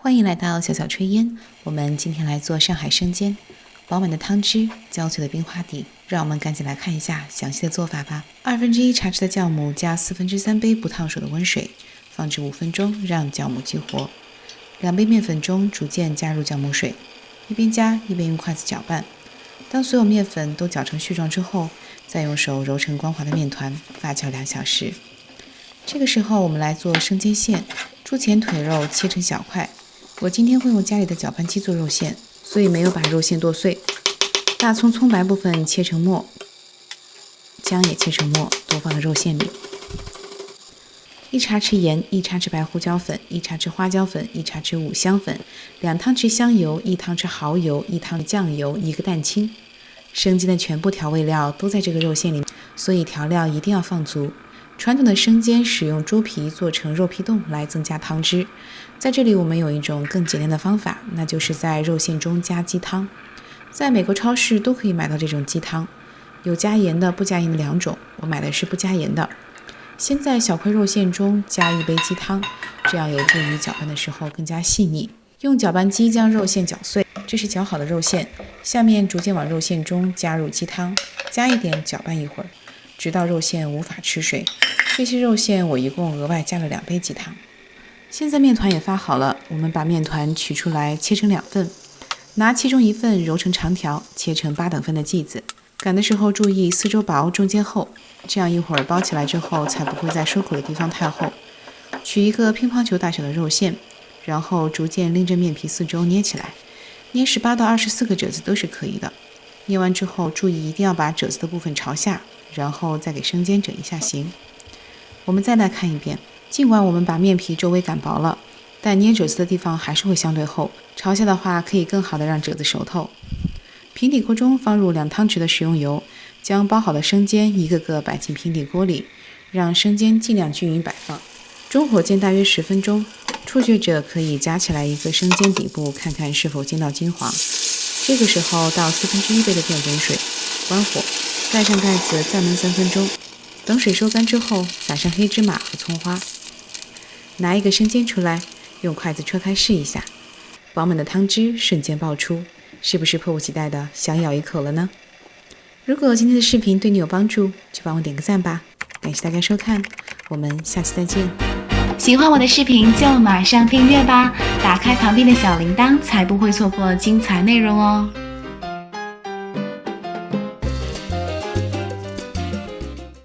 欢迎来到小小炊烟，我们今天来做上海生煎。饱满的汤汁，焦脆的冰花底，让我们赶紧来看一下详细的做法吧。1/2茶匙的酵母加3/4杯不烫手的温水，放置5分钟，让酵母激活。2杯面粉中逐渐加入酵母水，一边加一边用筷子搅拌。当所有面粉都搅成絮状之后，再用手揉成光滑的面团，发酵2小时。这个时候我们来做生煎馅，猪前腿肉切成小块。我今天会用家里的搅拌机做肉馅，所以没有把肉馅剁碎。大葱葱白部分切成末，姜也切成末，都放到肉馅里。1茶匙盐，1茶匙白胡椒粉，1茶匙花椒粉，1茶匙五香粉，2汤匙香油，1汤匙蚝油，1汤匙酱油，1个蛋清。生煎的全部调味料都在这个肉馅里，所以调料一定要放足。传统的生煎使用猪皮做成肉皮冻来增加汤汁，在这里我们有一种更简单的方法，那就是在肉馅中加鸡汤。在美国超市都可以买到这种鸡汤，有加盐的不加盐的2种，我买的是不加盐的。先在小块肉馅中加1杯鸡汤，这样有助于搅拌的时候更加细腻。用搅拌机将肉馅搅碎，这是搅好的肉馅，下面逐渐往肉馅中加入鸡汤，加一点搅拌一会儿，直到肉馅无法吃水。这些肉馅我一共额外加了2杯鸡汤。现在面团也发好了，我们把面团取出来切成2份，拿其中1份揉成长条，切成8等份的剂子。擀的时候注意四周薄，中间厚，这样一会儿包起来之后才不会在收口的地方太厚。取一个乒乓球大小的肉馅，然后逐渐拎着面皮四周捏起来，捏18到24个褶子都是可以的。捏完之后注意一定要把褶子的部分朝下，然后再给生煎整一下形。我们再来看一遍，尽管我们把面皮周围擀薄了，但捏褶子的地方还是会相对厚，朝下的话可以更好的让褶子熟透。平底锅中放入2汤匙的食用油，将包好的生煎一个个摆进平底锅里，让生煎尽量均匀摆放。中火煎大约10分钟，初学者可以夹起来一个生煎底部，看看是否煎到金黄。这个时候倒1/4杯的电滚水，关火，盖上盖子再焖3分钟。等水收干之后，撒上黑芝麻和葱花。拿一个生煎出来，用筷子戳开试一下，饱满的汤汁瞬间爆出，是不是迫不及待的想咬一口了呢？如果今天的视频对你有帮助，就帮我点个赞吧。感谢大家收看，我们下期再见。喜欢我的视频就马上订阅吧，打开旁边的小铃铛，才不会错过精彩内容哦。